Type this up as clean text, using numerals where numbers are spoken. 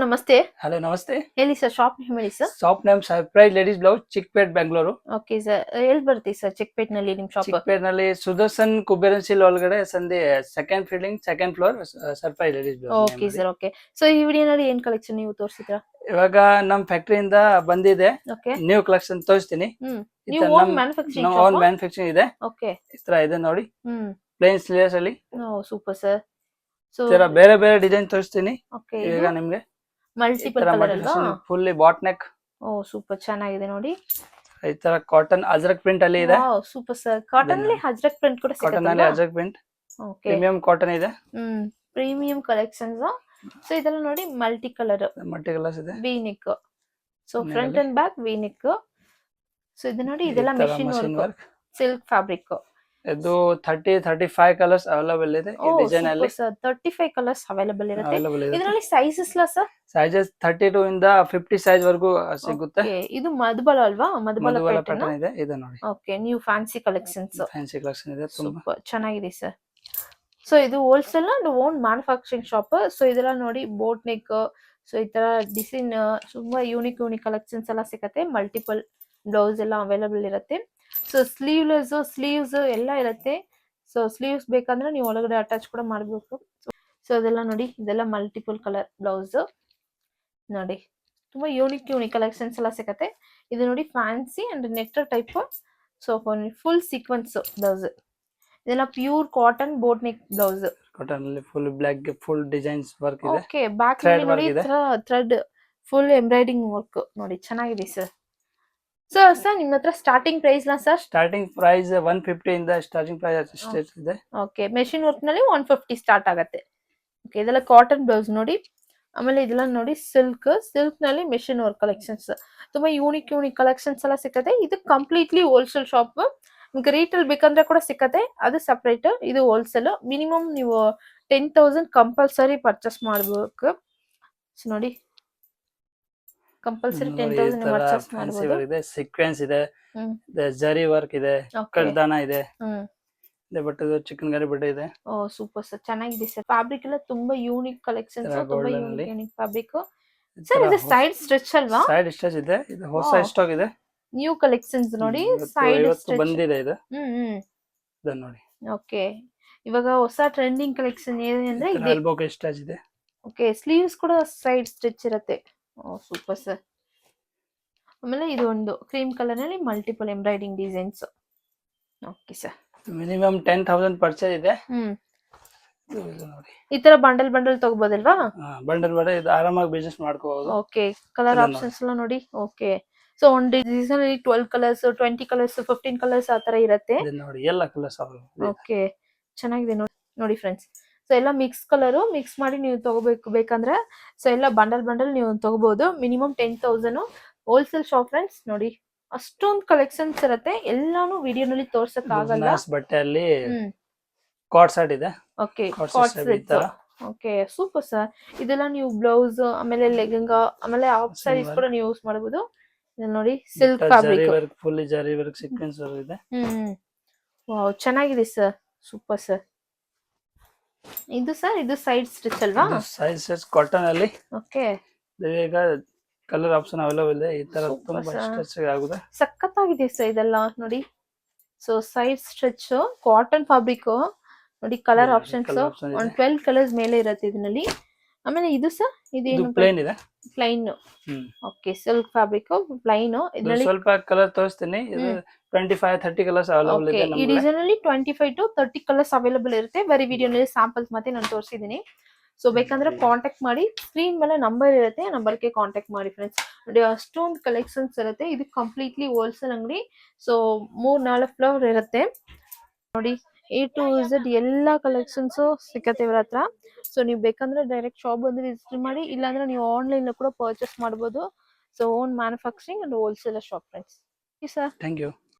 ನಮಸ್ತೆ. ಹಲೋ ನಮಸ್ತೆ. ಹೇಳಿ ಸರ್, ಶಾಪ್ ನೇಮ್ ಹೇಳಿ sir. Shop name surprise ladies blouse, Chickpet, Bengaluru. Okay sir, ಎಲ್ಲಿ ಬರ್ತೀವಿ ಸರ್ ಚಿಕ್ಕಪೇಟ್ ನಲ್ಲಿ ನಿಮ್ ಶಾಪ್? ಚಿಕ್ಪೇಟ್ ನಲ್ಲಿ ಸುದರ್ಶನ್ ಕುಬೇರನ್ ಸಿಲ್ ಒಳಗಡೆ ಸಂಧಿ ಸೆಕೆಂಡ್ ಫೀಲ್ಡಿಂಗ್ second floor surprise ladies blouse. Okay sir, okay. So ಈ ವಿಡಿಯೋನಲ್ಲಿ ಏನ್ ಕಲೆಕ್ಷನ್ ನೀವು ತೋರಿಸಿದ್ರಾ? ಇವಾಗ ನಮ್ ಫ್ಯಾಕ್ಟರಿಯಿಂದ ಬಂದಿದೆ ಓಕೆ, ನ್ಯೂ ಕಲೆಕ್ಷನ್ ತೋರಿಸ್ತೀನಿ. ನೀವು own manufacturing own shop? Manufacturing ಇದೆ. ಓಕೆ, ಈ ತರ ಇದೆ ನೋಡಿ, ಪ್ಲೇನ್ ಸ್ಲೀವ್ಸ್ ಅಲ್ಲಿ. ಓ ಸೂಪರ್ ಸರ್. ಸೊ ಈ ತರ ಬೇರೆ ಬೇರೆ ಡಿಸೈನ್ ತೋರಿಸ್ತೀನಿ. ಓಕೆ, ಈಗ ನಿಮ್ಗೆ ಮಲ್ಟಿಪಲ್ ಕಲರ್ ಅಲ್ವಾ? Fully boat neck. ಓ ಸೂಪರ್, ಚೆನ್ನಾಗಿದೆ ನೋಡಿ. ಈ ತರ ಕಾಟನ್ ಅಜ್ರಕ್ ಪ್ರಿಂಟ್ ಅಲ್ಲಿ ಇದೆ. Wow super sir. ಕಾಟನ್ ಅಲ್ಲಿ ಅಜ್ರಕ್ ಪ್ರಿಂಟ್ ಕೂಡ ಕಾಟನ್ ಸಿಗುತ್ತೆ ಅಲ್ಲಿ ಅಲ್ವಾ? Ajrak print, okay, premium cotton ಇದೆ. Premium collections. ಸೊ ಇದೆಲ್ಲ ನೋಡಿ ಮಲ್ಟಿ ಕಲರ್ ಮಲ್ಟಿ ಕಲರ್ಸ್ ಇದೆ. V neck. So front and back V neck. So ಇದು ನೋಡಿ, ಇದೆಲ್ಲ ಮೆಷಿನ್ ವರ್ಕ್, ಸಿಲ್ಕ್ ಫ್ಯಾಬ್ರಿಕ್. ಇದು 35 ಕಲರ್ಸ್ ಅವೈಲೇಬಲ್ ಇದೆ ಈ ಡಿಸೈನ್ ಅಲ್ಲಿ. ಸರ್ 35 ಕಲರ್ಸ್ ಅವೈಲೇಬಲ್ ಇರುತ್ತೆ. ಅವೈಲೇಬಲ್ ಇದೆ. ಇದರಲ್ಲಿ ಸೈಜಸ್ ಲ ಸರ್? ಸೈಜಸ್ 32 ಇಂದ 50 ಸೈಜ್ ವರೆಗೂ ಸಿಗುತ್ತೆ. ಓಕೆ, ಇದು ಮಧುಬಲ ಅಲ್ವಾ? ಮಧುಬಲ ಪ್ಯಾಟರ್ನ್ ಇದೆ ಇದು ನೋಡಿ. Okay, new fancy collections. Fancy collection ಇದೆ ತುಂಬಾ ಸೂಪರ್ ಚೆನ್ನಾಗಿದೆ ಸರ್. ಸೊ ಇದು wholesale and own manufacturing shop. So ಇದೆಲ್ಲ ನೋಡಿ ಬೋಟ್ ನೆಕ್. ಸೊ ಈ ತರ ಡಿಸೈನ್ ತುಂಬಾ ಯೂನಿಕ್ ಕಲೆಕ್ಷನ್ಸ್ ಎಲ್ಲ ಸಿಗುತ್ತೆ. ಮಲ್ಟಿಪಲ್ ಬ್ಲೌಸ್ ಎಲ್ಲ ಅವೈಲೇಬಲ್ ಇರುತ್ತೆ. ಸೊ ಸ್ಲೀವ್ಸ್ ಎಲ್ಲ ಇರುತ್ತೆ. ಸೊ ಸ್ಲೀವ್ಸ್ ಬೇಕಂದ್ರೆ ನೀವು ಒಳಗಡೆ ಅಟ್ಯಾಚ್ ಕೂಡ ಮಾಡಬೇಕು. ಸೊ ಅದೆಲ್ಲ ನೋಡಿ, ಇದೆಲ್ಲ ಮಲ್ಟಿಪಲ್ ಕಲರ್ ಬ್ಲೌಸ್ ನೋಡಿ. ತುಂಬಾ ಯೂನಿಕ್ ಕಲೆಕ್ಷನ್ಸ್ ಎಲ್ಲ ಸಿಗುತ್ತೆ. ಇದು ನೋಡಿ fancy and net type. So full sequence blouse. ಇದೆಲ್ಲ pure cotton boat neck blouse. Cotton ಅಲ್ಲಿ full block full designs work ಇದೆ. ಓಕೆ, ಬ್ಯಾಕ್ ನೋಡಿ ಥ್ರೆಡ್ ಫುಲ್ ಎಂಬ್ರಾಯ್ಡಿಂಗ್ ವರ್ಕ್ ನೋಡಿ, ಚೆನ್ನಾಗಿದೆ ಸರ್. ಸರ್ ನಿಮ್ಮ ಹತ್ರ ಸ್ಟಾರ್ಟಿಂಗ್ ಪ್ರೈಸ್ ನಾ ಸರ್? ಸ್ಟಾರ್ಟಿಂಗ್ ಪ್ರೈಸ್ 150 ಇಂದ ಸ್ಟಾರ್ಟಿಂಗ್ ಪ್ರೈಸ್ ಇದೆ. ಓಕೆ, ಮೆಷಿನ್ ವರ್ಕ್ ನಲ್ಲಿ 150 ಸ್ಟಾರ್ಟ್ ಆಗುತ್ತೆ. ಓಕೆ, ಇದೆಲ್ಲ ಕಾಟನ್ ಬ್ಲೌಸ್ ನೋಡಿ. ಆಮೇಲೆ ಇದೆಲ್ಲ ನೋಡಿ ಸಿಲ್ಕ್ ನಲ್ಲಿ ಮೆಷಿನ್ ವರ್ಕ್ ಕಲೆಕ್ಷನ್ಸ್. ತುಂಬಾ ಯೂನಿಕ್ ಕಲೆಕ್ಷನ್ಸ್ ಎಲ್ಲ ಸಿಕ್ಕತ್ತೆ. ಇದು ಕಂಪ್ಲೀಟ್ಲಿ ಹೋಲ್ಸೇಲ್ ಶಾಪ್. ನಿಮ್ಗೆ ರೀಟೇಲ್ ಬೇಕಂದ್ರೆ ಕೂಡ ಸಿಕ್ಕತ್ತೆ, ಅದು ಸಪರೇಟ್. ಇದು ಹೋಲ್ಸೇಲ್. ಮಿನಿಮಮ್ ನೀವು 10,000 ಕಂಪಲ್ಸರಿ ಪರ್ಚೇಸ್ ಮಾಡಬೇಕು. ನೋಡಿ, ಕಂಪಲ್ಸರಿ 10,000 ಪರ್ಚೇಸ್ ಮಾಡಬಹುದು. ಇದೆ ಸೀಕ್ವೆನ್ಸ್ ಇದೆ, ಜರಿ ವರ್ಕ್ ಇದೆ, ಕಡ್ದಾನ ಇದೆ. ಬಟ್ ಇದು ಚಿಕನ್ ಗರಿ ಬಟ್ಟೆ ಇದೆ. ಓ ಸೂಪರ್ ಸರ್, ಚೆನ್ನಾಗಿದೆ ಸರ್. ಫ್ಯಾಬ್ರಿಕ್ ಎಲ್ಲ ತುಂಬಾ ಯೂನಿಕ್ ಕಲೆಕ್ಷನ್ಸ್, ತುಂಬಾ ಯೂನಿಕ್ ಫ್ಯಾಬ್ರಿಕ್. ಸರ್ ಇದು ಸೈಡ್ ಸ್ಟ್ರೆಚ್ ಅಲ್ವಾ? ಸೈಡ್ ಸ್ಟಿಚ್ ಇದೆ. ಇದು ಹೊಸ ಸ್ಟಾಕ್ ಇದೆ, ನ್ಯೂ ಕಲೆಕ್ಷನ್ಸ್ ನೋಡಿ. ಸೈಡ್ ಸ್ಟಿಚ್ ಬಂದಿದೆ ಇದು. ಇದು ನೋಡಿ. ಓಕೆ, ಇವಾಗ ಹೊಸ ಟ್ರೆಂಡಿಂಗ್ ಕಲೆಕ್ಷನ್ ಏನಂದ್ರೆ ಇದೆ. ಎಲ್ಬೋ ಸ್ಟಿಚ್ ಇದೆ. ಓಕೆ, ಸ್ಲೀವ್ಸ್ ಕೂಡ ಸೈಡ್ ಸ್ಟಿಚ್ ಇರುತ್ತೆ. ಓ ಸೂಪರ್ ಸರ್. ಆಮೇಲೆ ಇದು ಒಂದು ಕ್ರೀಮ್ ಕಲರ್ ನಲ್ಲಿ multiple embroidering designs. Okay sir, minimum 10,000 purchase ಇದೆ. ನೋಡಿ, ಈ ತರ ಬಂಡಲ್ ತಗೋಬಹುದಲ್ವಾ? ಬಂಡಲ್ ಇದು ಆರಾಮಾಗಿ ಬಿಸಿನೆಸ್ ಮಾಡ್ಕೋಬಹುದು. ಓಕೆ, ಕಲರ್ ಆಪ್ಷನ್ಸ್ ಎಲ್ಲ ನೋಡಿ. ಓಕೆ, ಸೊ ಒಂದು ಡಿಸೈನ್ ಅಲ್ಲಿ 12 ಕಲರ್ಸ್, 20 ಕಲರ್ಸ್, 15 ಕಲರ್ಸ್ ಆತರ ಇರುತ್ತೆ ನೋಡಿ. ಎಲ್ಲ ಕಲರ್ಸ್ ಓಕೆ, ಚೆನ್ನಾಗಿದೆ ನೋಡಿ ಫ್ರೆಂಡ್ಸ್. ಸೊ ಎಲ್ಲ ಮಿಕ್ಸ್ ಮಾಡಿ ನೀವು ಬೇಕಂದ್ರೆ ಸೊ ಎಲ್ಲ ಬಂಡಲ್ ನೀವು ತಗೋಬಹುದು. Minimum 10,000 wholesale shop friends. ನೋಡಿ, ಅಷ್ಟೊಂದು ಕಲೆಕ್ಷನ್ಸ್ ಇರುತ್ತೆ. ಎಲ್ಲಾನು ವಿಡಿಯೋನಲ್ಲಿ ತೋರ್ಸಕ್ ಆಗಲ್ಲ. ಬಟ್ಟೆಯಲ್ಲಿ ಕಾರ್ಡ್ ಸೆಟ್ ಇದೆ. Okay, okay super sir. ಇದೆಲ್ಲ ನೀವು ಬ್ಲೌಸ್, ಆಮೇಲೆ ಲೆಹಂಗಾ, ಆಮೇಲೆ ಹಾಫ್ ಸ್ಯಾರೀಸ್ ಕೂಡ ನೀವು ಯೂಸ್ ಮಾಡಬಹುದು. ನೋಡಿ, ಸಿಲ್ಕ್ ಫ್ಯಾಬ್ರಿಕ್, ಫುಲ್ ಜರಿ ವರ್ಕ್ ಸೀಕ್ವೆನ್ಸ್ ಇದೆ. ವಾವ್, ಚೆನ್ನಾಗಿದೆ ಸರ್, ಸೂಪರ್ ಸರ್. ಇದು ಸರ್, ಇದು ಸೈಡ್ ಸ್ಟಿಚ್ ಅಲ್ವಾ? ಸೈಡ್ ಸ್ಟಿಚ್ ಕಾಟನ್ ಅಲ್ಲಿ. ಓಕೆ, ಈಗ ಕಲರ್ ಆಪ್ಷನ್ ಅವೈಲೇಬಲ್ ಇದೆ. ಈ ತರ ತುಂಬಾ ಸ್ಟಿಚ್ ಆಗುತ್ತೆ. ಸಕ್ಕತ್ತಾಗಿದೆ ಸರ್ ಇದೆಲ್ಲ ನೋಡಿ. So side stitch cotton fabric ನೋಡಿ. ಕಲರ್ ಆಪ್ಷನ್ಸ್ 12 ಕಲರ್ಸ್ ಮೇಲೆ ಇರುತ್ತೆ ಇದರಲ್ಲಿ. ಆಮೇಲೆ ಇದು ಸರ್, ಇದೇನು ಪ್ಲೇನ್ ಇದೆ, plain. Okay, silk fabric plain. ಇದರಲ್ಲಿ ಸ್ವಲ್ಪ ಕಲರ್ ತೋರಿಸ್ತೀನಿ. ಇದು 25-30 ಕಲರ್ಸ್ ಅವೈಲೇಬಲ್ ಇದೆ. ಈ ಡಿಸೈನ್ ಅಲ್ಲಿ 25 to 30 ಕಲರ್ಸ್ ಅವೈಲೇಬಲ್ ಇರುತ್ತೆ. ಬರೀ ವಿಡಿಯೋನಲ್ಲಿ ಸ್ಯಾಂಪಲ್ಸ್ ಮತ್ತೆ ನಾನು ತೋರಿಸಿದ್ದೀನಿ. ಸೊ ಬೇಕಂದ್ರೆ ಕಾಂಟ್ಯಾಕ್ಟ್ ಮಾಡಿ. ಸ್ಕ್ರೀನ್ ಮೇಲೆ ನಂಬರ್ ಇರುತ್ತೆ, ನಂಬರ್ಗೆ ಕಾಂಟ್ಯಾಕ್ಟ್ ಮಾಡಿ ಫ್ರೆಂಡ್ಸ್. ನೋಡಿ, ಅಷ್ಟೊಂದು ಕಲೆಕ್ಷನ್ಸ್ ಇರುತ್ತೆ. ಇದು ಕಂಪ್ಲೀಟ್ಲಿ ಹೋಲ್ಸೇಲ್ ಅಂಗಡಿ. ಸೊ 3-4 ಫ್ಲೋರ್ ಇರುತ್ತೆ ನೋಡಿ. A to Z ಎಲ್ಲ ಕಲೆಕ್ಷನ್ಸ್ ಸಿಕ್ಕತ್ತೆ ಇವ್ರ ಹತ್ರ. ಸೊ ನೀವು ಬೇಕಂದ್ರೆ ಡೈರೆಕ್ಟ್ ಶಾಪ್ ಬಂದು ವಿಸಿಟ್ ಮಾಡಿ, ಇಲ್ಲಾಂದ್ರೆ ನೀವು ಆನ್ಲೈನ್ ಕೂಡ ಪರ್ಚೇಸ್ ಮಾಡಬಹುದು. So own manufacturing and wholesale shop friends. Sir, thank you.